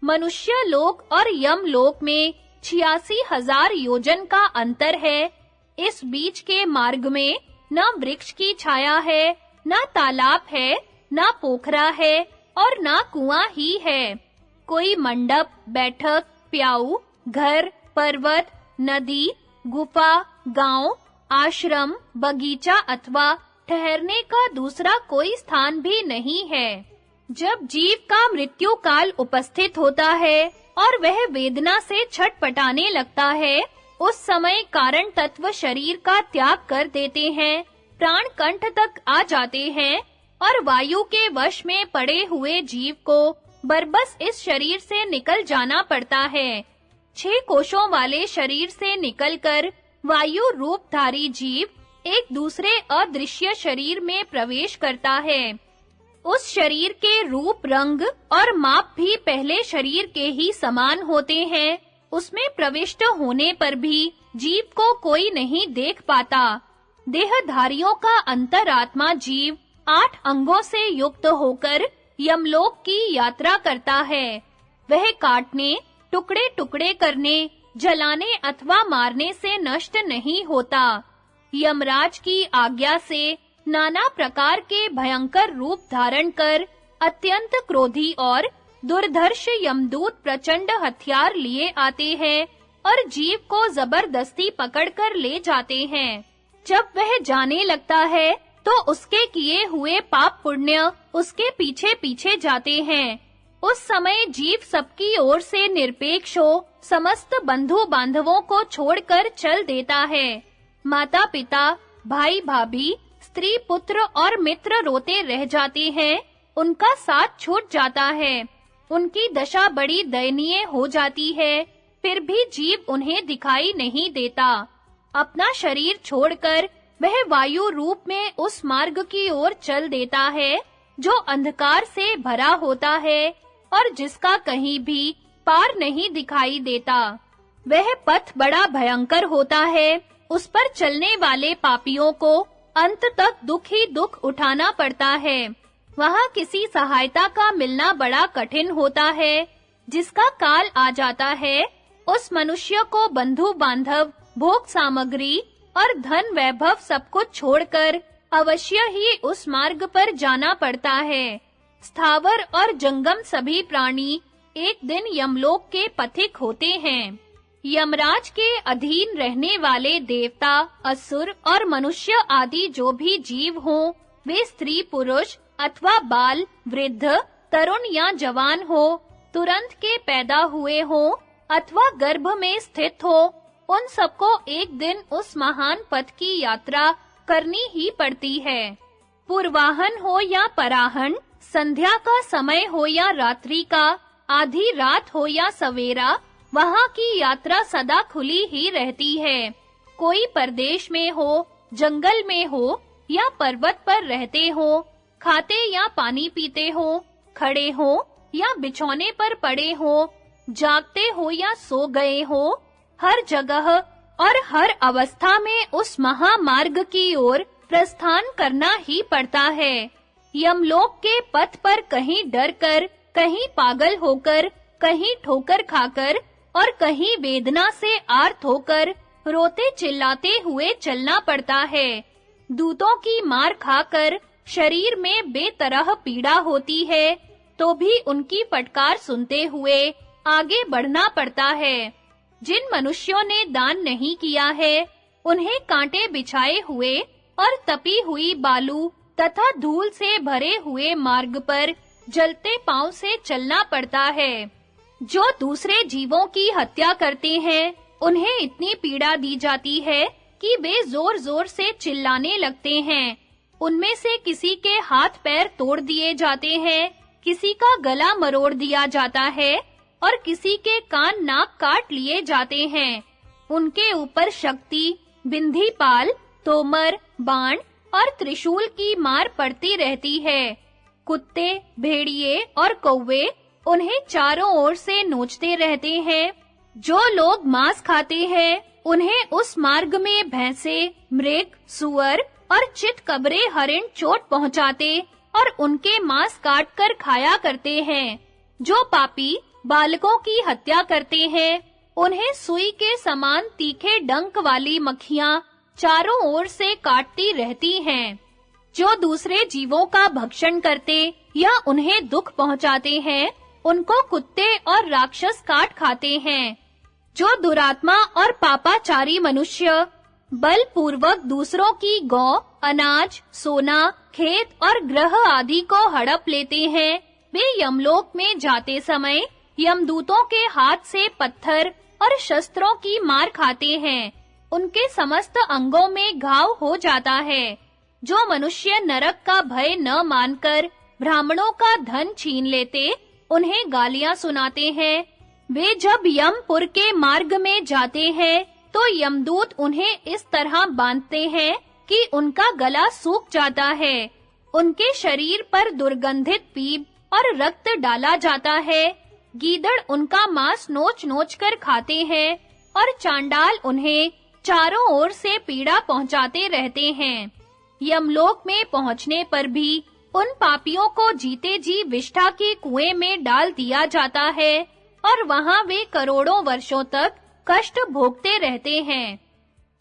मनुष्य लोक और यम लोक में 86,000 योजन का अंतर है। इस बीच के मार्ग में न वृक्ष की छाया है, न तालाब है, न पोखरा है और न कुआं ही है। कोई मंडप, बैठक, प्याऊ, घर, पर्वत, नदी, गुफा, गांव, आश्रम, बगीचा अथवा ठहरने का दूसरा कोई स्थान भी नहीं है। जब जीव का मृत्यु काल उपस्थित होता है और वह वेदना से छटपटाने लगता है, उस समय कारण तत्व शरीर का त्याग कर देते हैं, प्राण कंठ तक आ जाते हैं और वायु के वश में पड़े हुए जीव को बरबस इस शरीर से निकल जाना पड़ता है। 6 कोशों वाले शरीर से निकलकर वायु रूपधारी जीव एक दूसरे अदृश्य शरीर में प्रवेश करता है। उस शरीर के रूप, रंग और माप भी पहले शरीर के ही समान होते हैं। उसमें प्रविष्ट होने पर भी जीव को कोई नहीं देख पाता। देहधारियों का अंतरात्मा जीव 8 अंगों से युक्त होकर यमलोक की यात्रा करता है। वह काटने, टुकड़े-टुकड़े करने, जलाने अथवा मारने से नष्ट नहीं होता। यमराज की आज्ञा से नाना प्रकार के भयंकर रूप धारण कर अत्यंत क्रोधी और दुर्धर्ष यमदूत प्रचंड हथियार लिए आते हैं और जीव को जबरदस्ती पकड़कर ले जाते हैं। जब वह जाने लगता है तो उसके किए हुए पाप पुण्य उसके पीछे-पीछे जाते हैं। उस समय जीव सबकी ओर से निरपेक्ष हो समस्त बंधु बांधवों को छोड़कर चल देता है। माता-पिता, भाई-भाभी, स्त्री, पुत्र और मित्र रोते रह जाते हैं, उनका साथ छूट जाता है। उनकी दशा बड़ी दयनीय हो जाती है, फिर भी जीव उन्हें दिखाई नहीं देता। अपना शरीर छोड़कर वह वायु रूप में उस मार्ग की ओर चल देता है जो अंधकार से भरा होता है और जिसका कहीं भी पार नहीं दिखाई देता। वह पथ बड़ा भयंकर होता है, उस पर चलने वाले पापियों को अंत तक दुख ही दुख उठाना पड़ता है। वहां किसी सहायता का मिलना बड़ा कठिन होता है। जिसका काल आ जाता है, उस मनुष्य को बंधु बांधव, भोग सामग्री और धन वैभव सब कुछ छोड़कर अवश्य ही उस मार्ग पर जाना पड़ता है। स्थावर और जंगम सभी प्राणी एक दिन यमलोक के पथिक होते हैं। यमराज के अधीन रहने वाले देवता, असुर और मनुष्य आदि जो भी जीव हों, वे स्त्री पुरुष अथवा बाल, वृद्ध, तरुण या जवान हो, तुरंत के पैदा हुए हो अथवा गर्भ में स्थित हो, उन सबको एक दिन उस महान पथ की यात्रा करनी ही पड़ती है। पूर्वाहन हो या पराहन, संध्या का समय हो या रात्रि का, आधी रात हो या सवेरा, वहां की यात्रा सदा खुली ही रहती है। कोई परदेश में हो, जंगल में हो या पर्वत पर रहते हो, खाते या पानी पीते हो, खड़े हो या बिछौने पर पड़े हो, जागते हो या सो गए हो, हर जगह और हर अवस्था में उस महामार्ग की ओर प्रस्थान करना ही पड़ता है। यमलोक के पथ पर कहीं डरकर, कहीं पागल होकर, कहीं ठोकर खाकर और कहीं वेदना से आर्त होकर रोते चिल्लाते हुए चलना पड़ता है। दूतों की मार खाकर शरीर में बेतरह पीड़ा होती है, तो भी उनकी फटकार सुनते हुए आगे बढ़ना पड़ता है। जिन मनुष्यों ने दान नहीं किया है, उन्हें कांटे बिछाए हुए और तपी हुई बालू तथा धूल से भरे हुए मार्ग पर जलते पांव से चलना पड़ता है। जो दूसरे जीवों की हत्या करते हैं, उन्हें इतनी पीड़ा दी जाती है कि वे जोर-जोर से चिल्लाने लगते हैं। उनमें से किसी के हाथ पैर तोड़ दिए जाते हैं, किसी का गला मरोड़ दिया जाता है और किसी के कान नाक काट लिए जाते हैं। उनके ऊपर शक्ति, बिंधीपाल, तोमर, बाण और त्रिशूल की मार पड़ती रहती है। कुत्ते, भेड़िए और कौवे उन्हें चारों ओर से नोचते रहते हैं। जो लोग मांस खाते हैं, उन्हें उस मार्ग में भैंसे, मृग, सुअर और चितकबरे हरिण चोट पहुंचाते और उनके मांस काट कर खाया करते हैं। जो पापी बालकों की हत्या करते हैं, उन्हें सुई के समान तीखे डंक वाली मक्खियां चारों ओर से काटती रहती हैं। जो दूसरे जीवों का भक्षण करते या उन्हें दुख पहुंचाते हैं, उनको कुत्ते और राक्षस काट खाते हैं। जो दुरात्मा और पापाचारी मनुष्य बलपूर्वक दूसरों की गौ, अनाज, सोना, खेत और ग्रह आदि को हड़प लेते हैं, वे यमलोक में जाते समय यमदूतों के हाथ से पत्थर और शस्त्रों की मार खाते हैं। उनके समस्त अंगों में घाव हो जाता है। जो मनुष्य नरक का भय न मानकर ब्राह्मणों का धन छीन लेते, उन्हें गालियां सुनाते हैं। वे जब यमपुर के मार्ग में जाते हैं, तो यमदूत उन्हें इस तरह बांधते हैं कि उनका गला सूख जाता है। उनके शरीर पर दुर्गंधित पीप और रक्त डाला जाता है। गीदड़ उनका मांस नोच-नोच कर खाते हैं और चांडाल उन्हें चारों ओर से पीड़ा पहुंचाते रहते हैं। यमलोक में पहुंचने पर भी उन पापियों को जीते जी विष्ठा के कुएं में डाल दिया जाता है और वहां वे करोड़ों वर्षों तक कष्ट भोगते रहते हैं।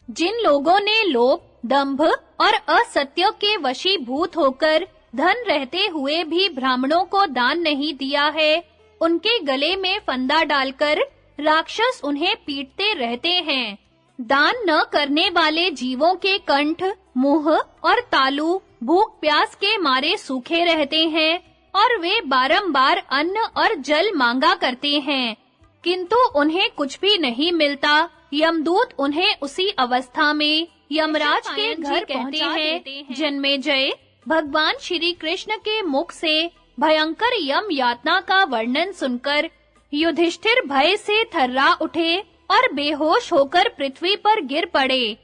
जिन लोगों ने लोभ, दंभ और असत्य के वशीभूत होकर धन रहते हुए भी ब्राह्मणों को दान नहीं दिया है, उनके गले में फंदा डालकर राक्षस उन्हें पीटते रहते हैं। दान न करने वाले जीवों के कंठ, मुंह और तालू भूख प्यास के मारे सूखे रहते हैं और वे बारंबार अन्न और जल मांगा करते हैं, किंतु उन्हें कुछ भी नहीं मिलता। यमदूत उन्हें उसी अवस्था में यमराज के घर पहुंचे हैं। जन्मेजय, भगवान श्री कृष्ण के मुख से भयंकर यम यातना का वर्णन सुनकर युधिष्ठिर भय से थर्रा उठे और बेहोश होकर पृथ्वी पर गिर पड़े।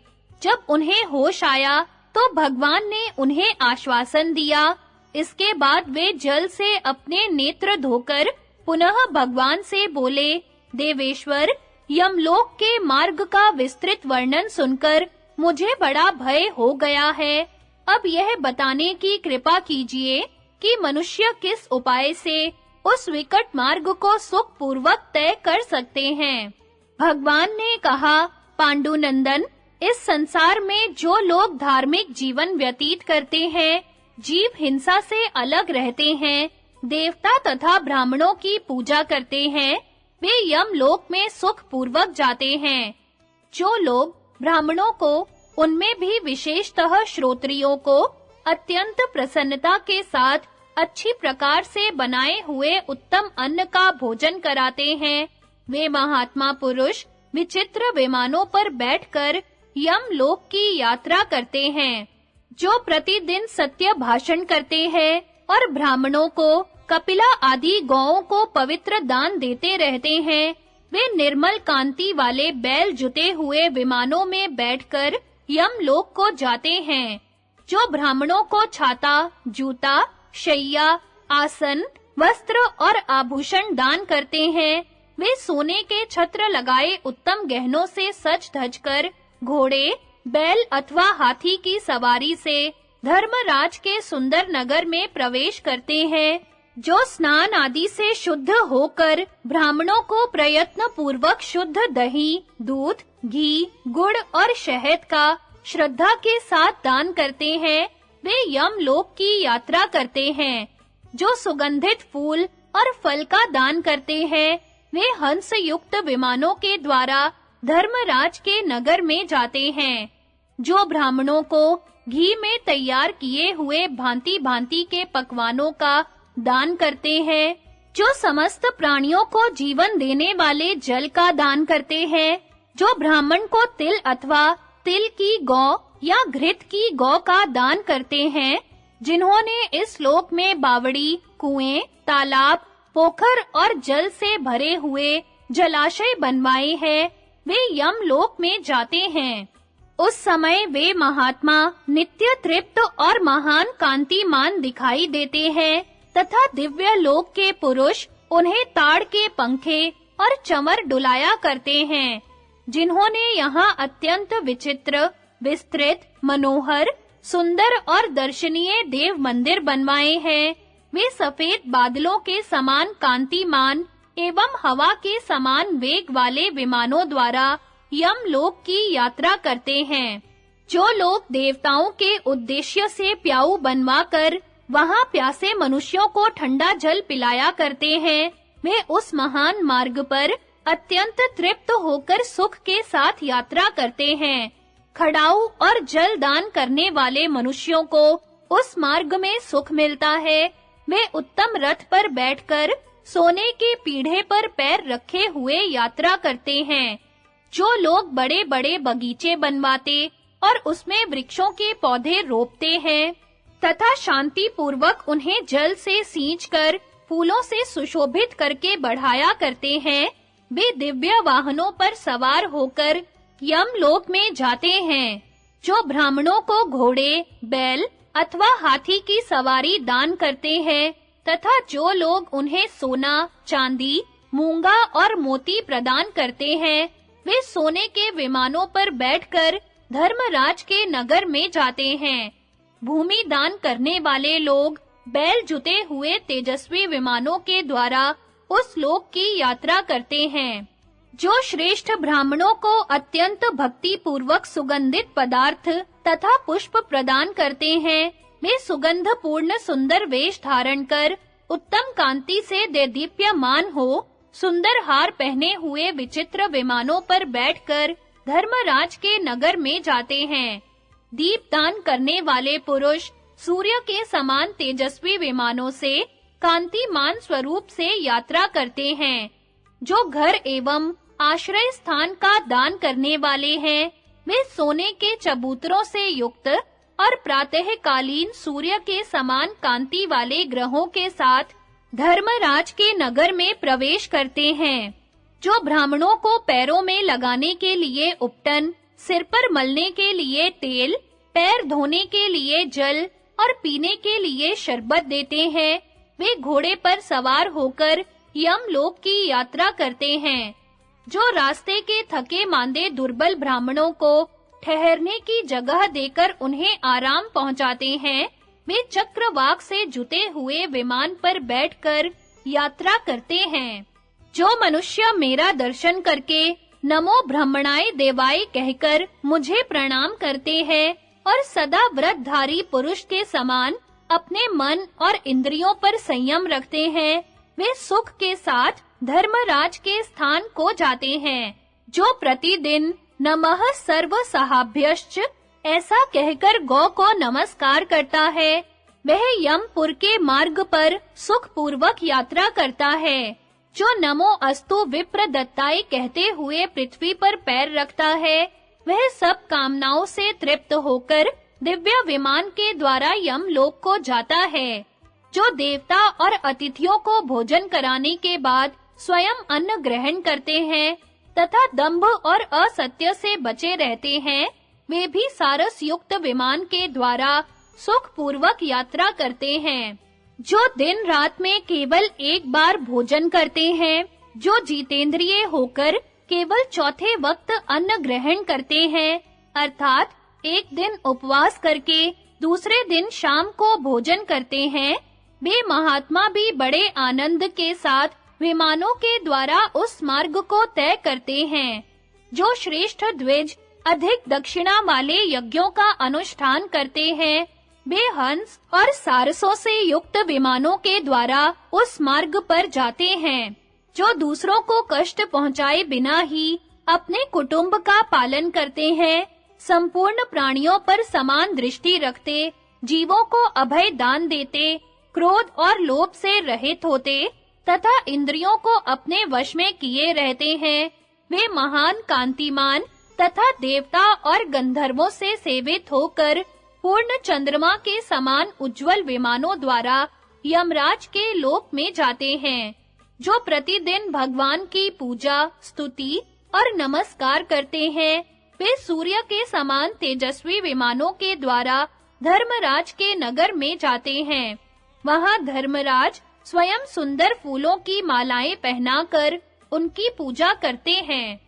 जब उन्हें होश आया, तो भगवान ने उन्हें आश्वासन दिया। इसके बाद वे जल से अपने नेत्र धोकर पुनः भगवान से बोले, देवेश्वर, यमलोक के मार्ग का विस्तृत वर्णन सुनकर मुझे बड़ा भय हो गया है। अब यह बताने की कृपा कीजिए कि मनुष्य किस उपाय से उस विकट मार्ग को सुख पूर्वक तय कर सकते हैं। भगवान ने कहा, पांडुनंदन, इस संसार में जो लोग धार्मिक जीवन व्यतीत करते हैं, जीव हिंसा से अलग रहते हैं, देवता तथा ब्राह्मणों की पूजा करते हैं, वे यमलोक में सुख पूर्वक जाते हैं। जो लोग ब्राह्मणों को, उनमें भी विशेषतः श्रोत्रियों को, अत्यंत प्रसन्नता के साथ अच्छी प्रकार से बनाए हुए उत्तम अन्न का भोजन कराते हैं, वे महात्मा पुरुष विचित्र विमानों पर बैठकर यमलोक की यात्रा करते हैं। जो प्रतिदिन सत्य भाषण करते हैं और ब्राह्मणों को, कपिला आदि गौओं को पवित्र दान देते रहते हैं, वे निर्मल कांति वाले बैल जुते हुए विमानों में बैठकर यमलोक को जाते हैं। जो ब्राह्मणों को छाता, जूता, शैया, आसन, वस्त्र और आभूषण दान करते हैं, वे सोने के छत्र लगाए उत्तम गहनों से सज-धज कर घोड़े, बैल अथवा हाथी की सवारी से धर्मराज के सुंदर नगर में प्रवेश करते हैं। जो स्नान आदि से शुद्ध होकर ब्राह्मणों को प्रयत्न पूर्वक शुद्ध दही, दूध, घी, गुड़ और शहद का श्रद्धा के साथ दान करते हैं, वे यमलोक की यात्रा करते हैं। जो सुगंधित फूल और फल का दान करते हैं, वे हंस युक्त विमानों के द्वारा धर्मराज के नगर में जाते हैं। जो ब्राह्मणों को घी में तैयार किए हुए भांति-भांति के पकवानों का दान करते हैं, जो समस्त प्राणियों को जीवन देने वाले जल का दान करते हैं, जो ब्राह्मण को तिल अथवा तिल की गौ या घृत की गौ का दान करते हैं, जिन्होंने इस लोक में बावड़ी, कुएं, तालाब, पोखर और जल से भरे हुए जलाशय बनवाए हैं, वे यमलोक में जाते हैं। उस समय वे महात्मा नित्य तृप्त और महान कांतिमान दिखाई देते हैं तथा दिव्य लोक के पुरुष उन्हें ताड़ के पंखे और चमर डुलाया करते हैं। जिन्होंने यहाँ अत्यंत विचित्र, विस्तृत, मनोहर, सुंदर और दर्शनीय देव मंदिर बनवाए हैं, वे सफेद बादलों के समान कांतिमान एवं हवा के समान वेग वाले विमानों द्वारा यमलोक की यात्रा करते हैं। जो लोग देवताओं के उद्देश्य से प्याऊ बनवाकर वहां प्यासे मनुष्यों को ठंडा जल पिलाया करते हैं, वे उस महान मार्ग पर अत्यंत तृप्त होकर सुख के साथ यात्रा करते हैं। खड़ाऊ और जल दान करने वाले मनुष्यों को उस मार्ग में सुख मिलता है। वे उत्तम रथ पर बैठकर सोने के पीढ़े पर पैर रखे हुए यात्रा करते हैं। जो लोग बड़े-बड़े बगीचे बनवाते और उसमें वृक्षों के पौधे रोपते हैं तथा शांति पूर्वक उन्हें जल से सींचकर फूलों से सुशोभित करके बढ़ाया करते हैं, वे दिव्य वाहनों पर सवार होकर यमलोक में जाते हैं। जो ब्राह्मणों को घोड़े, बैल अथवा हाथी की सवारी दान करते हैं तथा जो लोग उन्हें सोना, चांदी, मूंगा और मोती प्रदान करते हैं, वे सोने के विमानों पर बैठकर धर्मराज के नगर में जाते हैं। भूमि दान करने वाले लोग बैल जुते हुए तेजस्वी विमानों के द्वारा उस लोक की यात्रा करते हैं। जो श्रेष्ठ ब्राह्मणों को अत्यंत भक्ति पूर्वक सुगंधित पदार्थ तथा पुष्प प्रदान करते हैं, वे सुगंध पूर्ण सुंदर वेश धारण कर उत्तम कांति से देदीप्यमान हो सुंदर हार पहने हुए विचित्र विमानों पर बैठकर धर्मराज के नगर में जाते हैं। दीपदान करने वाले पुरुष सूर्य के समान तेजस्वी विमानों से कांतिमान स्वरूप से यात्रा करते हैं। जो घर एवं आश्रय स्थान का दान करने वाले हैं, वे सोने के चबूतरों से युक्त और प्रातःकालीन सूर्य के समान कांति वाले ग्रहों के साथ धर्मराज के नगर में प्रवेश करते हैं। जो ब्राह्मणों को पैरों में लगाने के लिए उपटन, सिर पर मलने के लिए तेल, पैर धोने के लिए जल और पीने के लिए शरबत देते हैं, वे घोड़े पर सवार होकर यमलोक की यात्रा करते हैं। जो रास्ते के थके मांदे दुर्बल ब्राह्मणों को ठहरने की जगह देकर उन्हें आराम पहुंचाते हैं, वे चक्रवाक से जुते हुए विमान पर बैठकर यात्रा करते हैं। जो मनुष्य मेरा दर्शन करके नमो ब्रह्मणाय देवाय कहकर मुझे प्रणाम करते हैं और सदा व्रतधारी पुरुष के समान अपने मन और इंद्रियों पर संयम रखते हैं, वे सुख के साथ धर्मराज के स्थान को जाते हैं। जो प्रतिदिन नमः सर्वसहाभ्यश्च ऐसा कहकर गौ को नमस्कार करता है, वह यमपुर के मार्ग पर सुख पूर्वक यात्रा करता है। जो नमो अस्तु विप्र दत्ताय कहते हुए पृथ्वी पर पैर रखता है, वह सब कामनाओं से तृप्त होकर दिव्य विमान के द्वारा यमलोक को जाता है। जो देवता और अतिथियों को भोजन कराने के बाद स्वयं अन्न ग्रहण करते हैं तथा दंभ और असत्य से बचे रहते हैं, वे भी सारस युक्त विमान के द्वारा सुख पूर्वक यात्रा करते हैं। जो दिन रात में केवल एक बार भोजन करते हैं, जो जितेंद्रिय होकर केवल चौथे वक्त अन्न ग्रहण करते हैं, अर्थात एक दिन उपवास करके दूसरे दिन शाम को भोजन करते हैं, वे महात्मा भी बड़े आनंद के साथ विमानों के द्वारा उस मार्ग को तय करते हैं। जो श्रेष्ठ द्विज अधिक दक्षिणा वाले यज्ञों का अनुष्ठान करते हैं, वे हंस और सारसों से युक्त विमानों के द्वारा उस मार्ग पर जाते हैं जो दूसरों को कष्ट पहुंचाए बिना ही अपने कुटुंब का पालन करते हैं, संपूर्ण प्राणियों पर समान दृष्टि रखते, जीवों को अभय दान देते, क्रोध और लोभ से रहित होते तथा इंद्रियों को अपने वश में किए रहते हैं। वे महान कांतिमान तथा देवता और गंधर्वों से सेवित होकर पूर्ण चंद्रमा के समान उज्जवल विमानों द्वारा यमराज के लोक में जाते हैं, जो प्रतिदिन भगवान की पूजा, स्तुति और नमस्कार करते हैं। वे सूर्य के समान तेजस्वी विमानों के द्वारा धर्मराज के नगर में जाते हैं। वहां धर्मराज स्वयं सुंदर फूलों की मालाएं पहनाकर उनकी पूजा करते हैं।